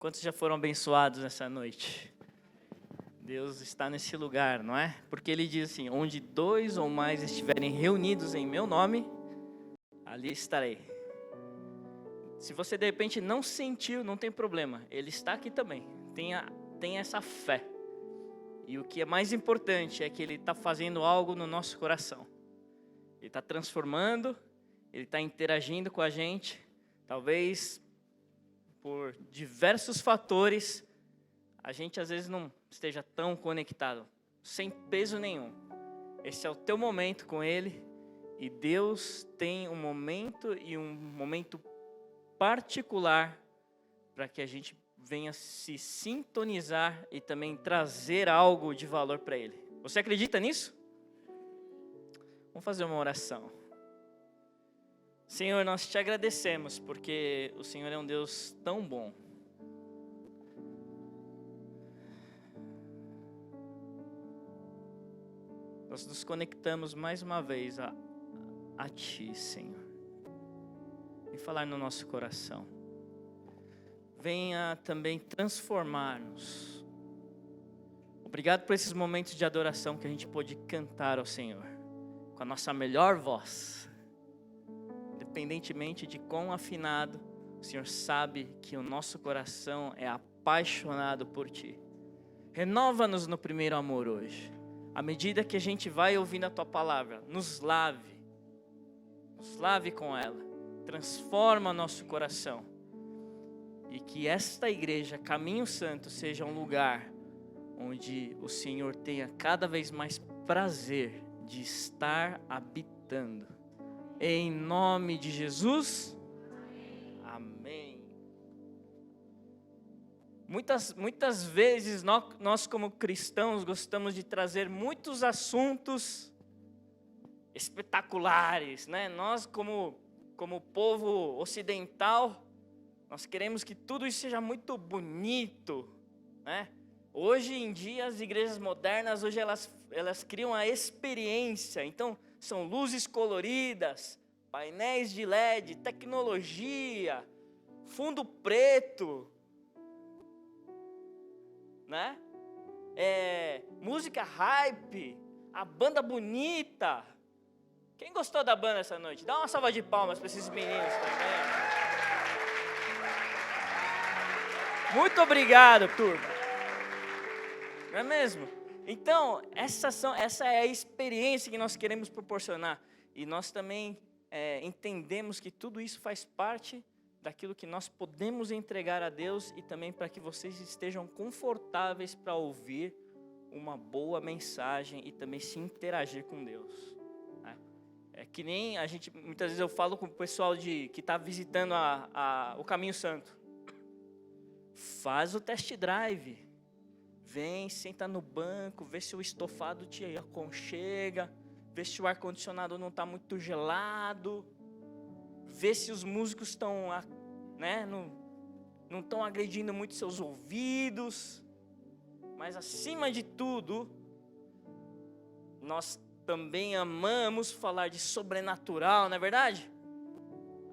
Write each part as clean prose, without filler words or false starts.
Quantos já foram abençoados nessa noite? Deus está nesse lugar, não é? Porque Ele diz assim, onde 2 ou mais estiverem reunidos em meu nome, ali estarei. Se você de repente não sentiu, não tem problema, Ele está aqui também. Tenha essa fé. E o que é mais importante é que Ele está fazendo algo no nosso coração. Ele está transformando, Ele está interagindo com a gente. Talvez por diversos fatores, a gente às vezes não esteja tão conectado, sem peso nenhum. Esse é o teu momento com Ele, e Deus tem um momento particular para que a gente venha se sintonizar e também trazer algo de valor para Ele. Você acredita nisso? Vamos fazer uma oração. Senhor, nós te agradecemos porque o Senhor é um Deus tão bom. Nós nos conectamos mais uma vez a Ti, Senhor. E falar no nosso coração. Venha também transformar-nos. Obrigado por esses momentos de adoração que a gente pôde cantar ao Senhor. Com a nossa melhor voz. Independentemente de quão afinado, o Senhor sabe que o nosso coração é apaixonado por Ti. Renova-nos no primeiro amor hoje. À medida que a gente vai ouvindo a Tua palavra, nos lave com ela, transforma nosso coração. E que esta igreja, Caminho Santo, seja um lugar onde o Senhor tenha cada vez mais prazer de estar habitando. Em nome de Jesus, amém. Muitas vezes nós como cristãos gostamos de trazer muitos assuntos espetaculares, né? Nós como povo ocidental, nós queremos que tudo isso seja muito bonito, né? Hoje em dia as igrejas modernas, hoje elas criam a experiência, então são luzes coloridas, painéis de LED, tecnologia, fundo preto, né? Música hype, a banda bonita. Quem gostou da banda essa noite? Dá uma salva de palmas para esses meninos também. Muito obrigado, turma. Não é mesmo? Então, essa é a experiência que nós queremos proporcionar. E nós também entendemos que tudo isso faz parte daquilo que nós podemos entregar a Deus e também para que vocês estejam confortáveis para ouvir uma boa mensagem e também se interagir com Deus. É que nem a gente, muitas vezes eu falo com o pessoal que está visitando o Caminho Santo. Faz o test drive. Vem, senta no banco, vê se o estofado te aconchega, vê se o ar-condicionado não está muito gelado, vê se os músicos estão, né, não estão agredindo muito seus ouvidos. Mas acima de tudo, nós também amamos falar de sobrenatural, não é verdade?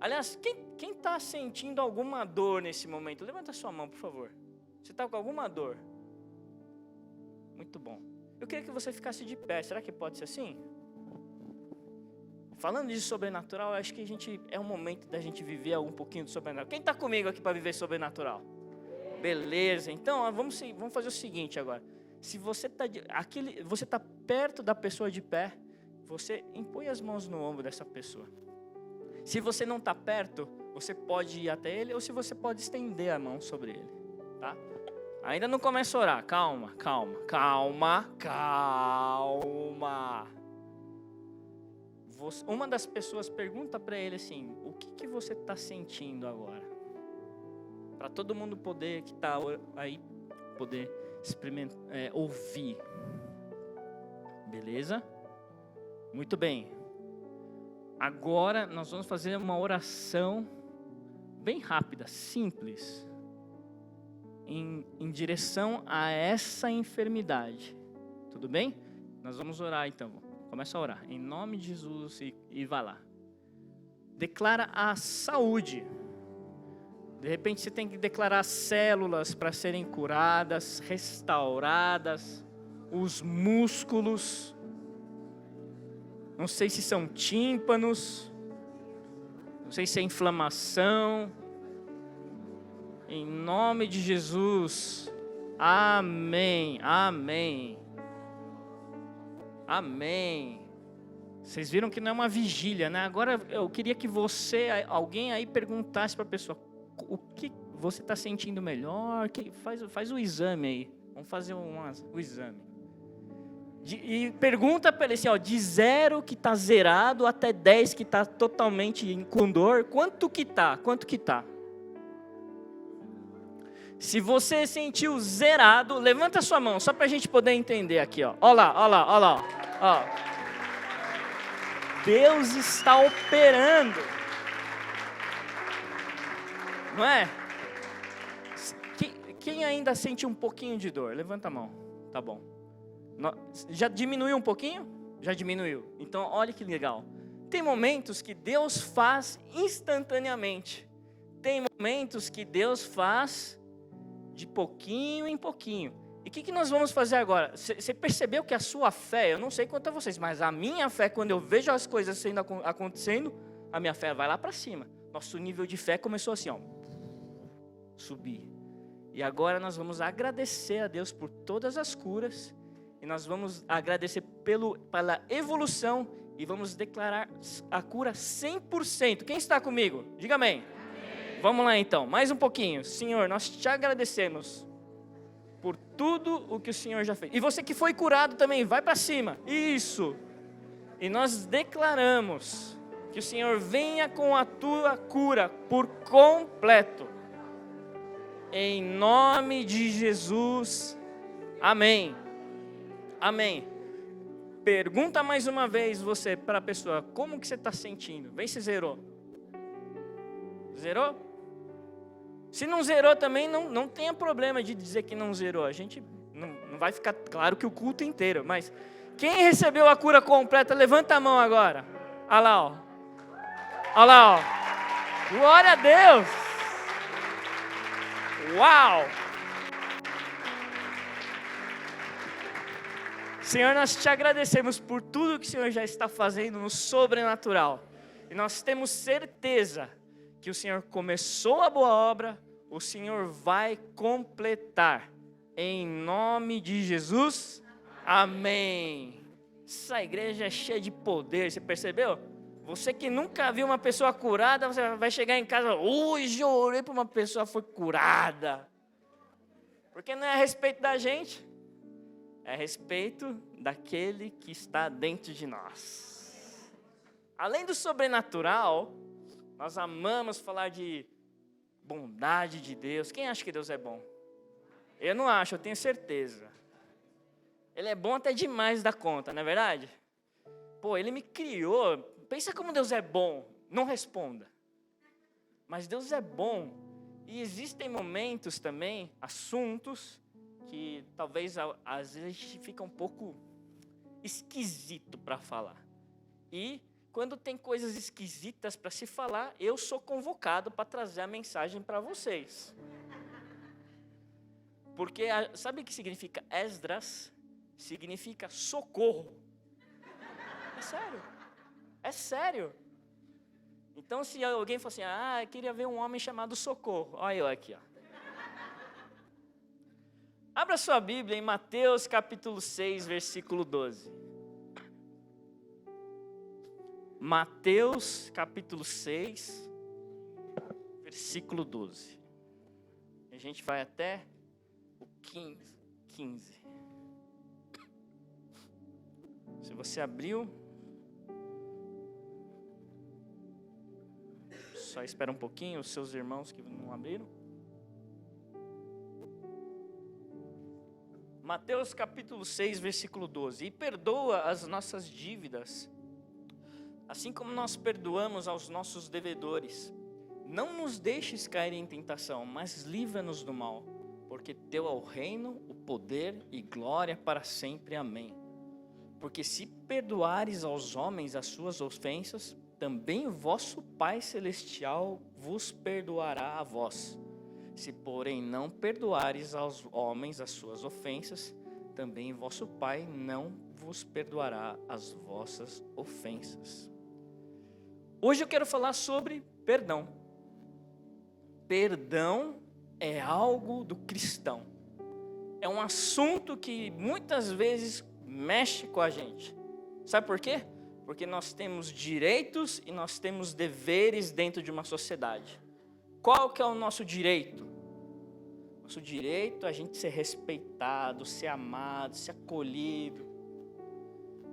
Aliás, quem está sentindo alguma dor nesse momento? Levanta sua mão, por favor. Você está com alguma dor? Muito bom. Eu queria que você ficasse de pé. Será que pode ser assim? Falando de sobrenatural, acho que é um momento da gente viver um pouquinho de sobrenatural. Quem está comigo aqui para viver sobrenatural? Beleza. Então, vamos fazer o seguinte agora. Se você está perto da pessoa de pé, você impõe as mãos no ombro dessa pessoa. Se você não está perto, você pode ir até ele, ou se você pode estender a mão sobre ele, tá? Ainda não começa a orar, calma. Uma das pessoas pergunta para ele assim, o que você está sentindo agora? Para todo mundo poder, que está aí, poder experimentar, ouvir. Beleza? Muito bem. Agora nós vamos fazer uma oração bem rápida, simples. Em direção a essa enfermidade. Tudo bem? Nós vamos orar então. Começa a orar. Em nome de Jesus e vai lá. Declara a saúde De repente você tem que declarar células para serem curadas, restauradas, os músculos. Não sei se são tímpanos, não sei se é inflamação. Em nome de Jesus. Amém, amém. Amém. Vocês viram que não é uma vigília, né? Agora eu queria que alguém aí perguntasse para a pessoa, o que você está sentindo melhor? Faz o exame aí. Vamos fazer o exame. E pergunta para ele assim, ó, de 0 que está zerado até 10 que está totalmente com dor, quanto que tá? Quanto que tá? Se você sentiu zerado, levanta a sua mão, só para a gente poder entender aqui, ó. Olha lá, olha lá, olha lá, ó. Deus está operando. Não é? Quem ainda sente um pouquinho de dor? Levanta a mão. Tá bom. Já diminuiu um pouquinho? Já diminuiu. Então, olha que legal. Tem momentos que Deus faz instantaneamente. Tem momentos que Deus faz de pouquinho em pouquinho. E o que nós vamos fazer agora? Você percebeu que a sua fé, eu não sei quanto a vocês, mas a minha fé, quando eu vejo as coisas acontecendo, a minha fé vai lá para cima. Nosso nível de fé começou assim, ó, subir. E agora nós vamos agradecer a Deus por todas as curas, e nós vamos agradecer pela evolução, e vamos declarar a cura 100%. Quem está comigo? Diga amém. Amém. Vamos lá então, mais um pouquinho. Senhor, nós te agradecemos por tudo o que o Senhor já fez. E você que foi curado também, vai para cima. Isso. E nós declaramos que o Senhor venha com a tua cura por completo. Em nome de Jesus. Amém. Amém. Pergunta mais uma vez você para a pessoa, como que você está sentindo? Vê se zerou. Zerou? Se não zerou também, não tenha problema de dizer que não zerou. A gente não vai ficar claro que o culto inteiro. Mas quem recebeu a cura completa, levanta a mão agora. Olha lá, ó. Olha lá, ó. Glória a Deus. Uau. Senhor, nós te agradecemos por tudo que o Senhor já está fazendo no sobrenatural. E nós temos certeza que o Senhor começou a boa obra, o Senhor vai completar. Em nome de Jesus, amém. Essa igreja é cheia de poder, você percebeu? Você que nunca viu uma pessoa curada, você vai chegar em casa, hoje eu orei para uma pessoa que foi curada. Porque não é a respeito da gente, é a respeito daquele que está dentro de nós. Além do sobrenatural, nós amamos falar de bondade de Deus. Quem acha que Deus é bom? Eu não acho, eu tenho certeza. Ele é bom até demais da conta, não é verdade? Pô, ele me criou. Pensa como Deus é bom. Não responda. Mas Deus é bom. E existem momentos também, assuntos, que talvez às vezes a gente fica um pouco esquisito para falar. E quando tem coisas esquisitas para se falar, eu sou convocado para trazer a mensagem para vocês. Porque sabe o que significa Esdras? Significa socorro. É sério. É sério. Então se alguém for assim, eu queria ver um homem chamado Socorro. Olha eu aqui, ó. Abra sua Bíblia em Mateus capítulo 6, versículo 12. Mateus capítulo 6, versículo 12. A gente vai até o 15. Se você abriu, só espera um pouquinho, os seus irmãos que não abriram. Mateus capítulo 6, versículo 12. E perdoa as nossas dívidas, assim como nós perdoamos aos nossos devedores. Não nos deixes cair em tentação, mas livra-nos do mal. Porque teu é o reino, o poder e glória para sempre. Amém. Porque se perdoares aos homens as suas ofensas, também o vosso Pai Celestial vos perdoará a vós. Se, porém, não perdoares aos homens as suas ofensas, também vosso Pai não vos perdoará as vossas ofensas. Hoje eu quero falar sobre perdão. Perdão é algo do cristão. É um assunto que muitas vezes mexe com a gente. Sabe por quê? Porque nós temos direitos e nós temos deveres dentro de uma sociedade. Qual que é o nosso direito? Nosso direito é a gente ser respeitado, ser amado, ser acolhido.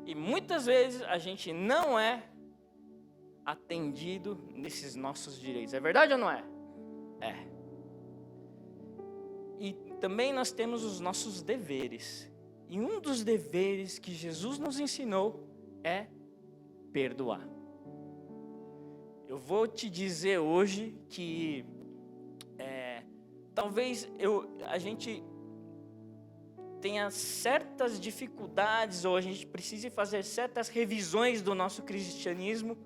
E muitas vezes a gente não é atendido nesses nossos direitos. É verdade ou não é? É. E também nós temos os nossos deveres. E um dos deveres que Jesus nos ensinou é perdoar. Eu vou te dizer hoje que talvez a gente tenha certas dificuldades ou a gente precise fazer certas revisões do nosso cristianismo,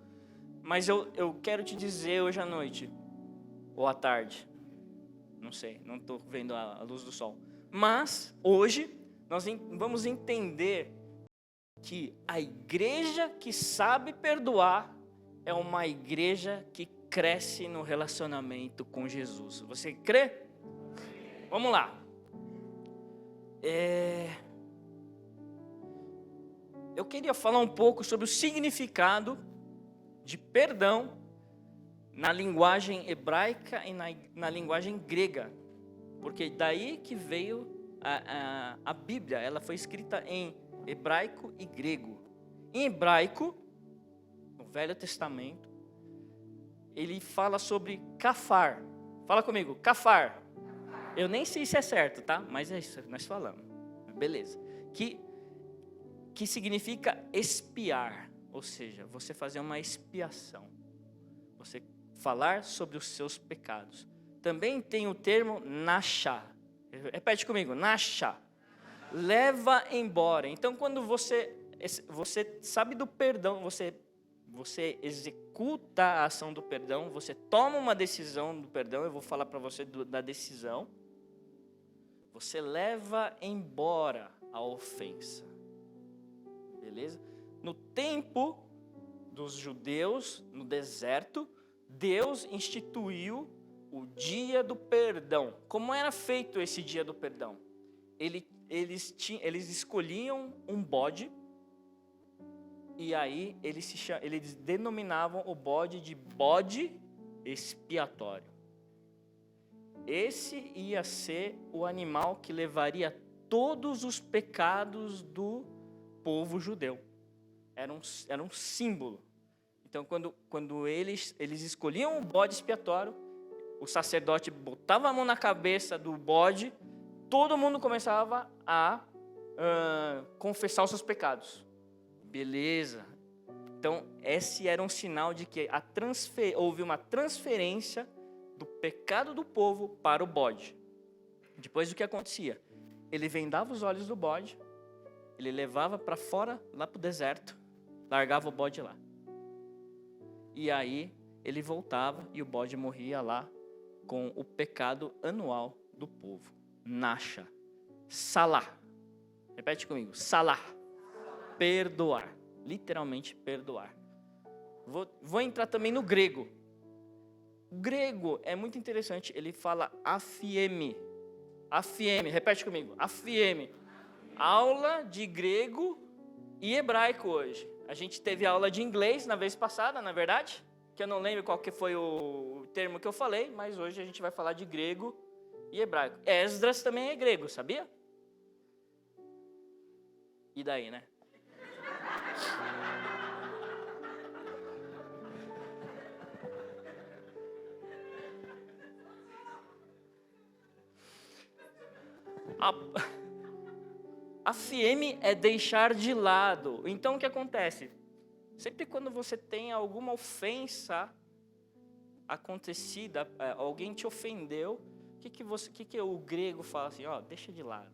mas eu quero te dizer hoje à noite, ou à tarde, não sei, não estou vendo a luz do sol, mas hoje nós vamos entender que a igreja que sabe perdoar é uma igreja que cresce no relacionamento com Jesus. Você crê? Vamos lá. Eu queria falar um pouco sobre o significado de perdão na linguagem hebraica e na linguagem grega, porque daí que veio a Bíblia. Ela foi escrita em hebraico e grego. Em hebraico, no Velho Testamento, ele fala sobre kafar. Fala comigo, kafar. Eu nem sei se é certo, tá? Mas é isso que nós falamos. Beleza. Que significa expiar, ou seja, você fazer uma expiação. Você falar sobre os seus pecados. Também tem o termo nachá. Repete comigo, nachá. Leva embora. Então, quando você sabe do perdão, você executa a ação do perdão, você toma uma decisão do perdão, eu vou falar para você da decisão. Você leva embora a ofensa. Beleza? No tempo dos judeus, no deserto, Deus instituiu o dia do perdão. Como era feito esse dia do perdão? Eles escolhiam um bode, e aí eles denominavam o bode de bode expiatório. Esse ia ser o animal que levaria todos os pecados do povo judeu. Era um símbolo. Então, quando eles escolhiam o bode expiatório, o sacerdote botava a mão na cabeça do bode, todo mundo começava a confessar os seus pecados. Beleza. Então, esse era um sinal de que houve uma transferência do pecado do povo para o bode. Depois, o que acontecia? Ele vendava os olhos do bode, ele levava para fora, lá para o deserto, largava o bode lá. E aí, ele voltava e o bode morria lá com o pecado anual do povo. Nasha. Salá. Repete comigo. Salá. Perdoar. Literalmente perdoar. Vou entrar também no grego. O grego é muito interessante. Ele fala afieme. Afieme. Repete comigo. Afieme. Aula de grego e hebraico hoje. A gente teve aula de inglês na vez passada, na verdade, que eu não lembro qual que foi o termo que eu falei, mas hoje a gente vai falar de grego e hebraico. Esdras também é grego, sabia? E daí, né? A FM é deixar de lado. Então, o que acontece? Sempre quando você tem alguma ofensa acontecida, alguém te ofendeu, o que o grego fala assim? Ó, deixa de lado.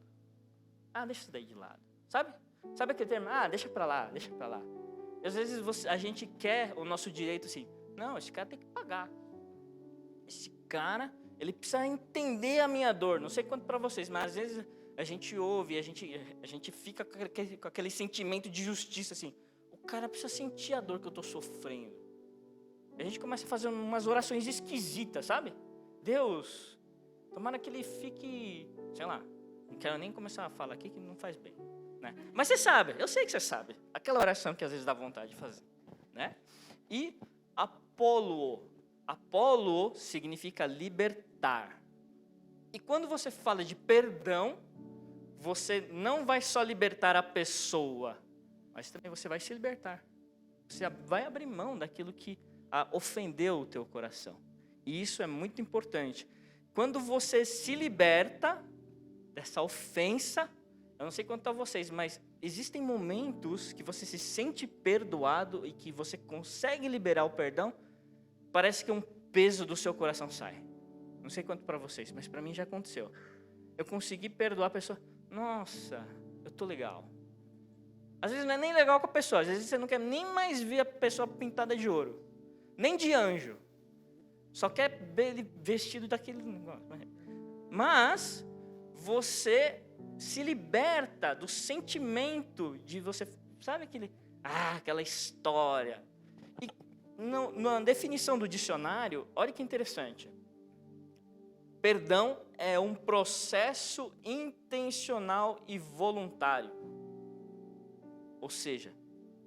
Deixa isso daí de lado. Sabe aquele termo? Deixa pra lá, deixa pra lá. Às vezes a gente quer o nosso direito assim. Não, esse cara tem que pagar. Esse cara, ele precisa entender a minha dor. Não sei quanto para vocês, mas às vezes a gente ouve, a gente fica com aquele sentimento de justiça assim. O cara precisa sentir a dor que eu estou sofrendo. A gente começa a fazer umas orações esquisitas, sabe? Deus, tomara que ele fique, sei lá, não quero nem começar a falar aqui que não faz bem, né? Mas você sabe, eu sei que você sabe, aquela oração que às vezes dá vontade de fazer, né? E Apolo significa libertar. E quando você fala de perdão, você não vai só libertar a pessoa, mas também você vai se libertar. Você vai abrir mão daquilo que ofendeu o teu coração. E isso é muito importante. Quando você se liberta dessa ofensa, eu não sei quanto a vocês, mas existem momentos que você se sente perdoado e que você consegue liberar o perdão, parece que um peso do seu coração sai. Não sei quanto para vocês, mas para mim já aconteceu. Eu consegui perdoar a pessoa. Nossa, eu tô legal. Às vezes não é nem legal com a pessoa, às vezes você não quer nem mais ver a pessoa pintada de ouro, nem de anjo. Só quer ver ele vestido daquele negócio. Mas você se liberta do sentimento de você, sabe aquela história. E na definição do dicionário, olha que interessante. Perdão é um processo intencional e voluntário. Ou seja,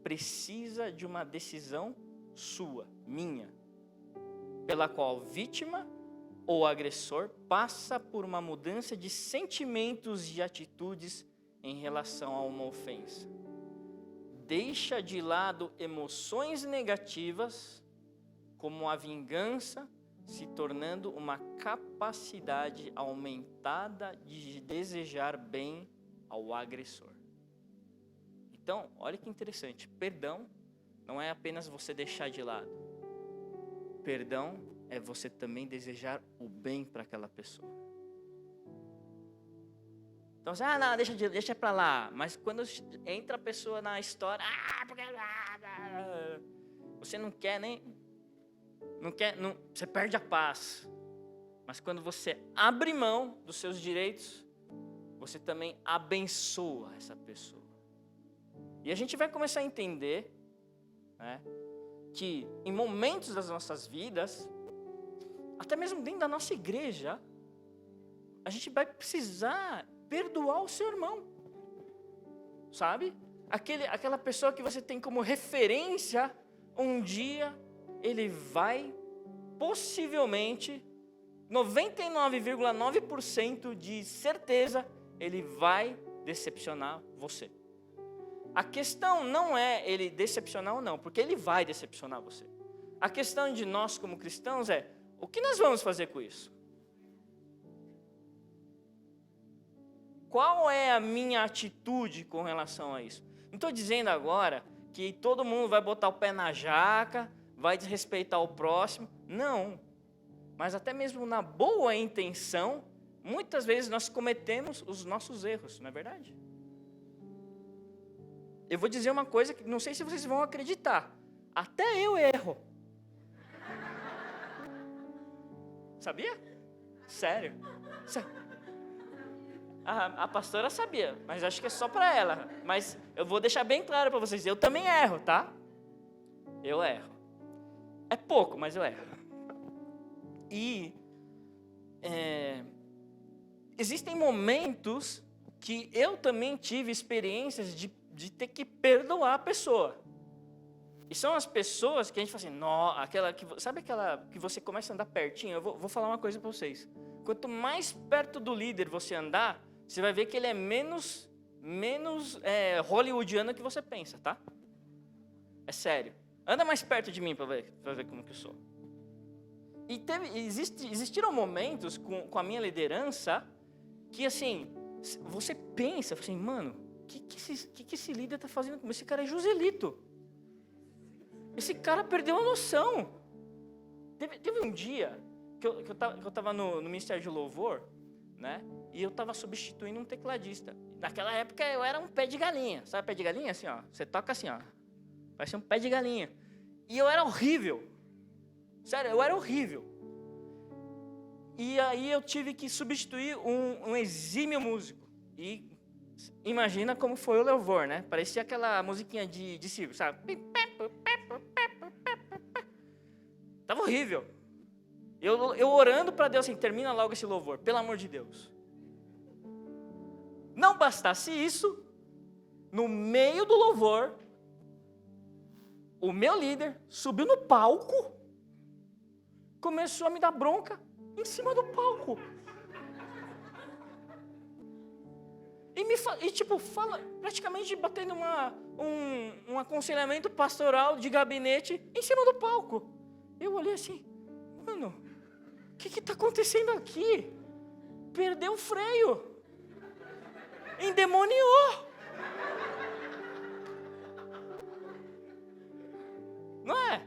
precisa de uma decisão sua, minha, pela qual vítima ou agressor passa por uma mudança de sentimentos e atitudes em relação a uma ofensa. Deixa de lado emoções negativas, como a vingança, se tornando uma capacidade aumentada de desejar bem ao agressor. Então, olha que interessante, perdão não é apenas você deixar de lado. Perdão é você também desejar o bem para aquela pessoa. Então, você, não, deixa para lá. Mas quando entra a pessoa na história, você não quer nem, você perde a paz. Mas quando você abre mão dos seus direitos, você também abençoa essa pessoa. E a gente vai começar a entender, né, que em momentos das nossas vidas, até mesmo dentro da nossa igreja, a gente vai precisar perdoar o seu irmão, sabe? Aquela pessoa que você tem como referência, um dia ele vai, possivelmente, 99,9% de certeza, ele vai decepcionar você. A questão não é ele decepcionar ou não, porque ele vai decepcionar você. A questão de nós como cristãos é, o que nós vamos fazer com isso? Qual é a minha atitude com relação a isso? Não estou dizendo agora que todo mundo vai botar o pé na jaca, vai desrespeitar o próximo. Não. Mas até mesmo na boa intenção, muitas vezes nós cometemos os nossos erros, não é verdade? Eu vou dizer uma coisa que não sei se vocês vão acreditar. Até eu erro. Sabia? Sério. A pastora sabia, mas acho que é só para ela. Mas eu vou deixar bem claro para vocês, eu também erro, tá? Eu erro. É pouco, mas eu erro. E existem momentos que eu também tive experiências de ter que perdoar a pessoa. E são as pessoas que a gente fala assim, sabe aquela que você começa a andar pertinho? Eu vou falar uma coisa para vocês. Quanto mais perto do líder você andar, você vai ver que ele é menos hollywoodiano que você pensa, tá? É sério. Anda mais perto de mim para ver como que eu sou. E existiram momentos com a minha liderança que, assim, você pensa, assim, mano, o que esse líder está fazendo comigo? Esse cara é Joselito. Esse cara perdeu a noção. Teve um dia que eu estava no Ministério de Louvor, né? E eu estava substituindo um tecladista. Naquela época eu era um pé de galinha. Sabe pé de galinha? Assim, ó. Você toca assim, ó. Parecia um pé de galinha. E eu era horrível. Sério, eu era horrível. E aí eu tive que substituir um exímio músico. E imagina como foi o louvor, né? Parecia aquela musiquinha de circo, sabe? Tava horrível. Eu orando para Deus assim, termina logo esse louvor, pelo amor de Deus. Não bastasse isso, no meio do louvor, o meu líder subiu no palco, começou a me dar bronca em cima do palco. Fala, praticamente batendo um aconselhamento pastoral de gabinete em cima do palco. Eu olhei assim, mano, o que está acontecendo aqui? Perdeu o freio. Endemoniou. Não é?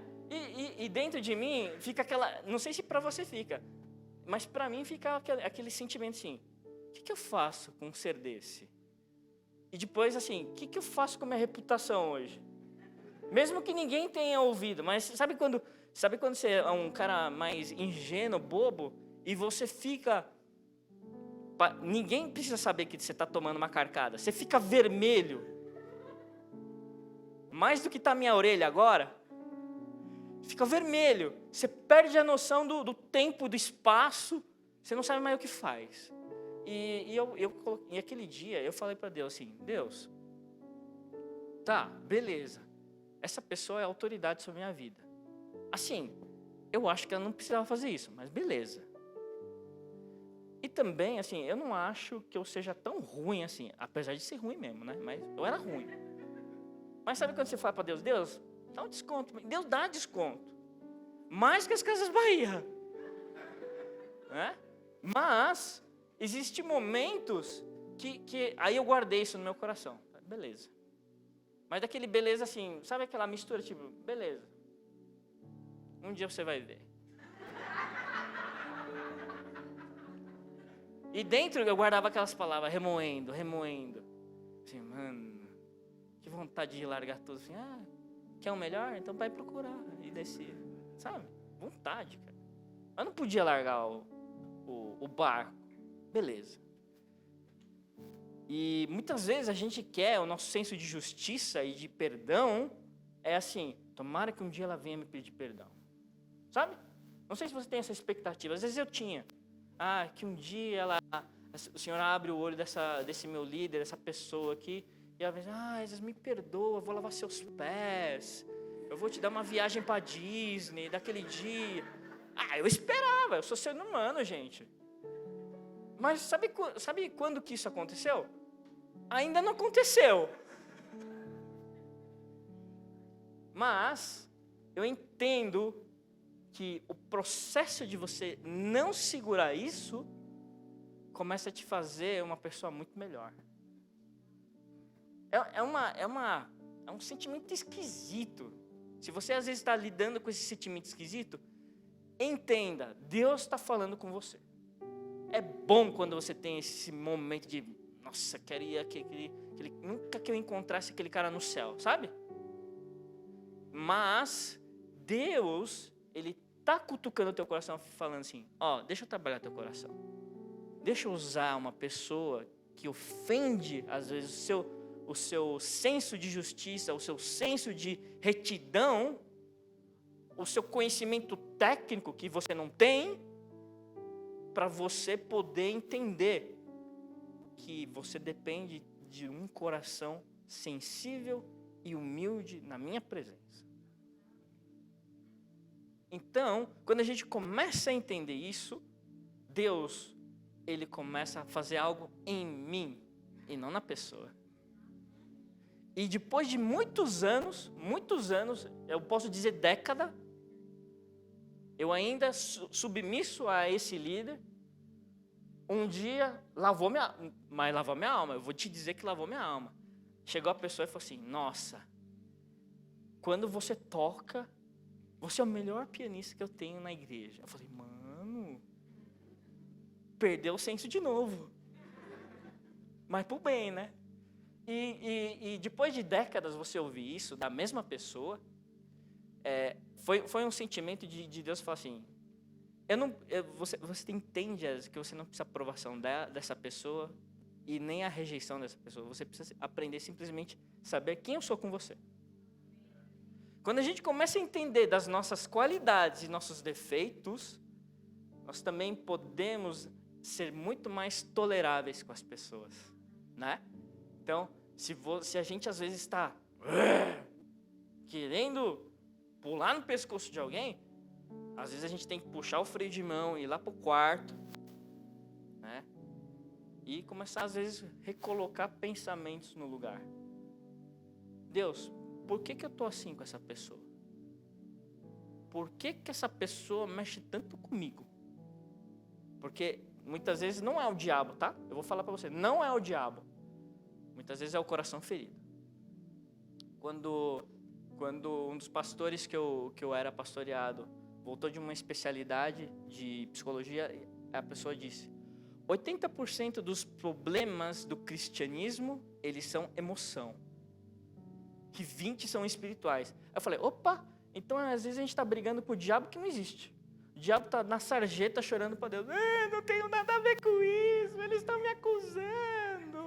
E dentro de mim fica aquela, não sei se para você fica, mas para mim fica aquele sentimento assim, o que eu faço com um ser desse? E depois assim, o que eu faço com a minha reputação hoje? Mesmo que ninguém tenha ouvido, mas sabe quando você é um cara mais ingênuo, bobo, e você fica... Ninguém precisa saber que você está tomando uma carcada. Você fica vermelho. Mais do que está a minha orelha agora. Fica vermelho. Você perde a noção do tempo, do espaço. Você não sabe mais o que faz. E aquele dia eu falei para Deus assim, Deus, tá, beleza. Essa pessoa é autoridade sobre a minha vida. Assim, eu acho que ela não precisava fazer isso, mas beleza. E também, assim, eu não acho que eu seja tão ruim assim, apesar de ser ruim mesmo, né? Mas eu era ruim. Mas sabe quando você fala para Deus, Deus, dá um desconto. Deus dá desconto. Mais que as Casas Bahia. Né? Mas, existem momentos que aí eu guardei isso no meu coração. Beleza. Mas daquele beleza assim, sabe aquela mistura tipo, beleza. Um dia você vai ver. E dentro eu guardava aquelas palavras, remoendo. Assim, mano, que vontade de largar tudo. Assim, quer um melhor? Então vai procurar. E descer. Sabe? Vontade, cara. Eu não podia largar o barco. Beleza. E muitas vezes a gente quer, o nosso senso de justiça e de perdão é assim, tomara que um dia ela venha me pedir perdão. Sabe? Não sei se você tem essa expectativa, às vezes eu tinha. Que um dia o Senhor abre o olho desse meu líder, dessa pessoa aqui, e ela diz, Jesus me perdoa, eu vou lavar seus pés, eu vou te dar uma viagem para Disney, daquele dia. Eu esperava, eu sou ser humano, gente. Mas sabe quando que isso aconteceu? Ainda não aconteceu. Mas eu entendo que o processo de você não segurar isso começa a te fazer uma pessoa muito melhor. É um sentimento esquisito. Se você às vezes está lidando com esse sentimento esquisito, entenda, Deus está falando com você. É bom quando você tem esse momento de, nossa, queria nunca que eu encontrasse aquele cara no céu, sabe? Mas Deus, Ele está cutucando o teu coração, falando assim, deixa eu trabalhar teu coração. Deixa eu usar uma pessoa que ofende, às vezes, o seu senso de justiça, o seu senso de retidão, o seu conhecimento técnico que você não tem, para você poder entender que você depende de um coração sensível e humilde na minha presença. Então, quando a gente começa a entender isso, Deus, Ele começa a fazer algo em mim e não na pessoa. E depois de muitos anos, eu posso dizer década, eu ainda submisso a esse líder, um dia lavou minha alma, eu vou te dizer que lavou minha alma. Chegou a pessoa e falou assim, nossa, quando você toca, você é o melhor pianista que eu tenho na igreja. Eu falei, mano, perdeu o senso de novo. Mas pro bem, né? E depois de décadas você ouvir isso da mesma pessoa, foi um sentimento de Deus falar assim, você entende que você não precisa aprovação dessa pessoa e nem a rejeição dessa pessoa. Você precisa aprender simplesmente saber quem eu sou com você. Quando a gente começa a entender das nossas qualidades e nossos defeitos, nós também podemos ser muito mais toleráveis com as pessoas, né? Então, se a gente às vezes está querendo pular no pescoço de alguém, às vezes a gente tem que puxar o freio de mão, ir lá para o quarto, né? E começar, às vezes, recolocar pensamentos no lugar. Deus, por que eu estou assim com essa pessoa? Por que essa pessoa mexe tanto comigo? Porque muitas vezes não é o diabo, tá? Eu vou falar para você, não é o diabo. Muitas vezes é o coração ferido. Quando um dos pastores que eu era pastoreado voltou de uma especialidade de psicologia, a pessoa disse, 80% dos problemas do cristianismo, eles são emoção. Que 20% são espirituais. Eu falei, opa, então às vezes a gente está brigando com o diabo que não existe. O diabo está na sarjeta chorando para Deus. Não tenho nada a ver com isso, eles estão me acusando.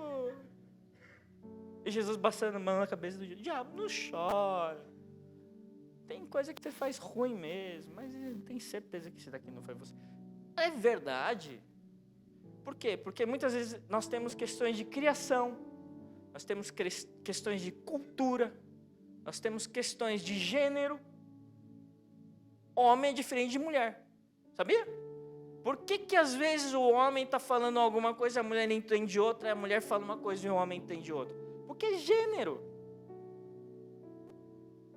E Jesus passando a mão na cabeça do diabo, não chora. Tem coisa que você faz ruim mesmo, mas eu tenho certeza que isso daqui não foi você. É verdade. Por quê? Porque muitas vezes nós temos questões de criação, nós temos questões de cultura, nós temos questões de gênero. Homem é diferente de mulher, sabia? Por que às vezes o homem está falando alguma coisa, a mulher entende outra, a mulher fala uma coisa e o homem entende outra? Porque é gênero.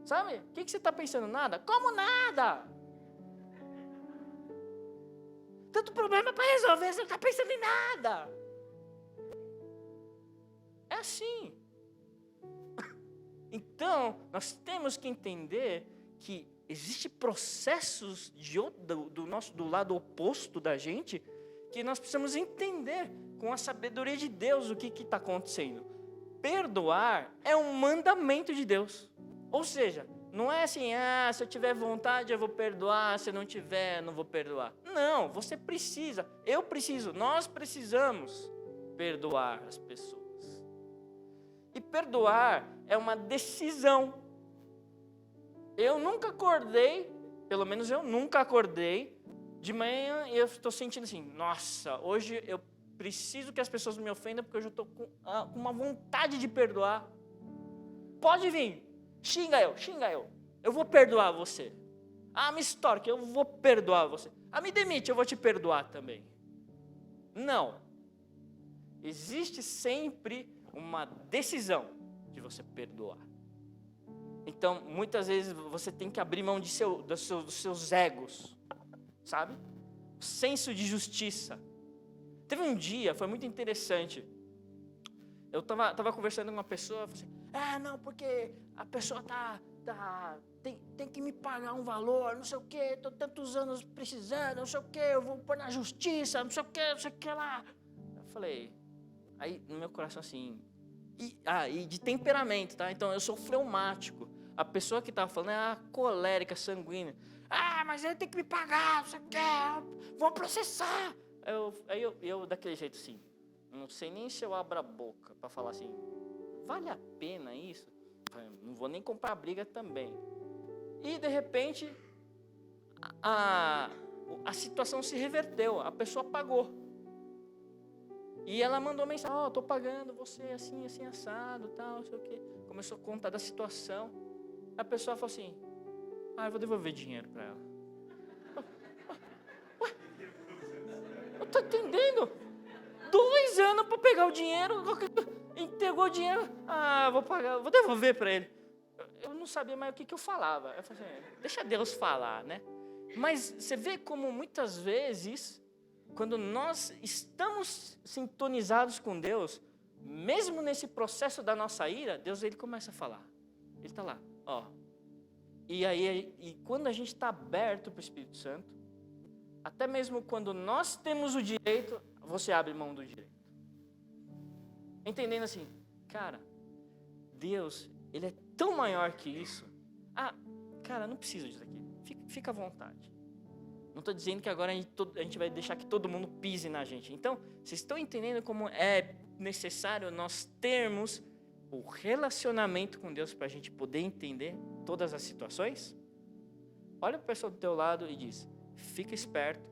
Sabe? O que você está pensando? Nada? Como nada? Tanto problema para resolver, você não está pensando em nada. É assim. Então, nós temos que entender que existem processos do lado oposto da gente que nós precisamos entender com a sabedoria de Deus o que está acontecendo. Perdoar é um mandamento de Deus. Ou seja, não é assim, se eu tiver vontade eu vou perdoar, se eu não tiver, eu não vou perdoar. Não, você precisa, eu preciso, nós precisamos perdoar as pessoas. E perdoar é uma decisão. Eu nunca acordei, pelo menos eu nunca acordei, de manhã e eu estou sentindo assim, nossa, hoje eu preciso que as pessoas me ofendam porque hoje eu estou com uma vontade de perdoar. Pode vir. Xinga eu. Eu vou perdoar você. Me extorque, eu vou perdoar você. Me demite, eu vou te perdoar também. Não. Existe sempre uma decisão de você perdoar. Então, muitas vezes você tem que abrir mão dos seus egos, sabe? Senso de justiça. Teve um dia, foi muito interessante. Eu estava conversando com uma pessoa, falei assim, não, porque a pessoa tem que me pagar um valor, não sei o quê, estou tantos anos precisando, não sei o quê, eu vou pôr na justiça, não sei o que lá. Eu falei, aí no meu coração assim, e de temperamento, tá? Então eu sou fleumático. A pessoa que estava falando é colérica, sanguínea. Mas ele tem que me pagar, não sei o quê, vou processar. Aí eu daquele jeito assim, não sei nem se eu abro a boca para falar assim, vale a pena isso? Não vou nem comprar briga também. E de repente, a situação se reverteu, a pessoa pagou. E ela mandou mensagem, estou pagando você assim, assim, assado, tal, não sei o quê. Começou a contar da situação. A pessoa falou assim, eu vou devolver dinheiro para ela. Ué, eu estou entendendo. 2 anos para pegar o dinheiro, entregou o dinheiro, vou pagar, vou devolver para ele. Eu não sabia mais o que eu falava. Eu falei assim, deixa Deus falar, né? Mas você vê como muitas vezes, quando nós estamos sintonizados com Deus, mesmo nesse processo da nossa ira, Deus ele começa a falar. Ele está lá, E quando a gente está aberto para o Espírito Santo, até mesmo quando nós temos o direito, você abre mão do direito. Entendendo assim, cara, Deus, Ele é tão maior que isso. Ah, cara, não preciso disso aqui. Fica à vontade. Não estou dizendo que agora a gente vai deixar que todo mundo pise na gente. Então, vocês estão entendendo como é necessário nós termos o relacionamento com Deus para a gente poder entender todas as situações? Olha para a pessoa do teu lado e diz: fica esperto,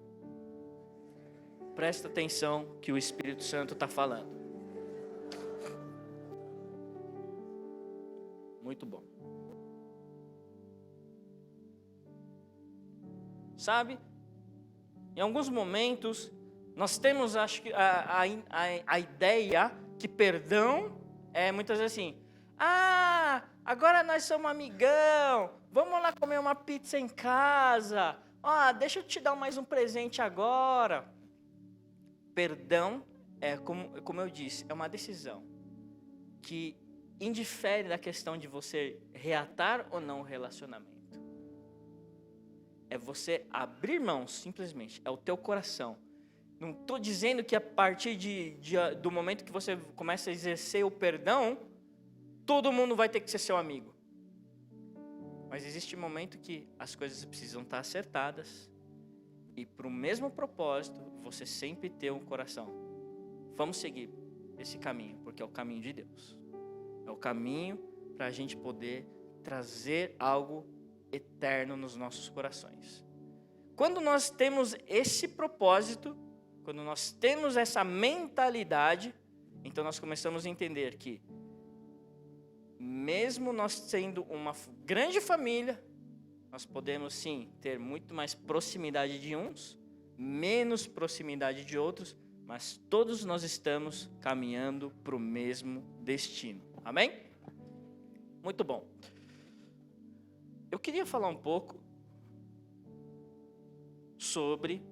presta atenção que o Espírito Santo está falando. Muito bom. Sabe? Em alguns momentos, nós temos, acho que, a ideia que perdão é muitas vezes assim: ah, agora nós somos amigão, vamos lá comer uma pizza em casa, deixa eu te dar mais um presente agora. Perdão é, como eu disse, é uma decisão que indifere da questão de você reatar ou não o relacionamento. É você abrir mão, simplesmente. É o teu coração. Não estou dizendo que a partir do momento que você começa a exercer o perdão, todo mundo vai ter que ser seu amigo. Mas existe um momento que as coisas precisam estar acertadas. E para o mesmo propósito, você sempre ter um coração. Vamos seguir esse caminho, porque é o caminho de Deus. É o caminho para a gente poder trazer algo eterno nos nossos corações. Quando nós temos esse propósito, quando nós temos essa mentalidade, então nós começamos a entender que, mesmo nós sendo uma grande família, nós podemos sim ter muito mais proximidade de uns, menos proximidade de outros, mas todos nós estamos caminhando para o mesmo destino. Amém? Muito bom. Eu queria falar um pouco sobre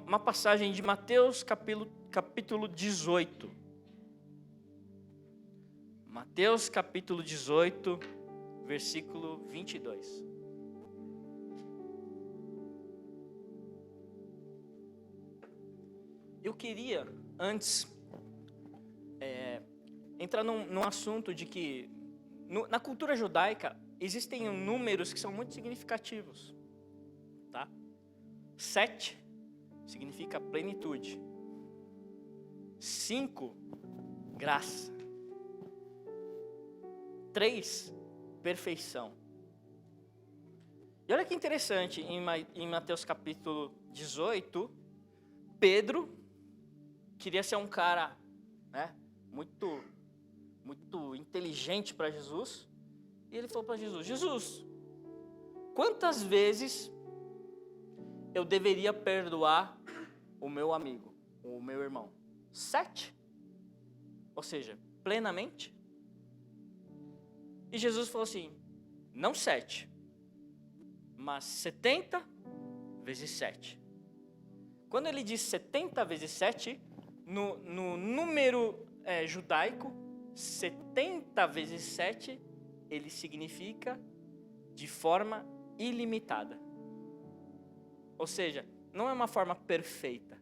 uma passagem de Mateus capítulo 18. Mateus capítulo 18, versículo 22. Eu queria, antes, entrar num assunto de que, na cultura judaica, existem números que são muito significativos. Tá? 7 significa plenitude. 5, graça. 3, perfeição. E olha que interessante, em Mateus capítulo 18, Pedro queria ser um cara, né, muito inteligente para Jesus. E ele falou para Jesus: Jesus, quantas vezes eu deveria perdoar o meu amigo, o meu irmão? 7? Ou seja, plenamente? E Jesus falou assim: não 7, mas 70 vezes 7. Quando ele diz 70 vezes 7, no número judaico, 70 vezes 7, ele significa de forma ilimitada. Ou seja, não é uma forma perfeita,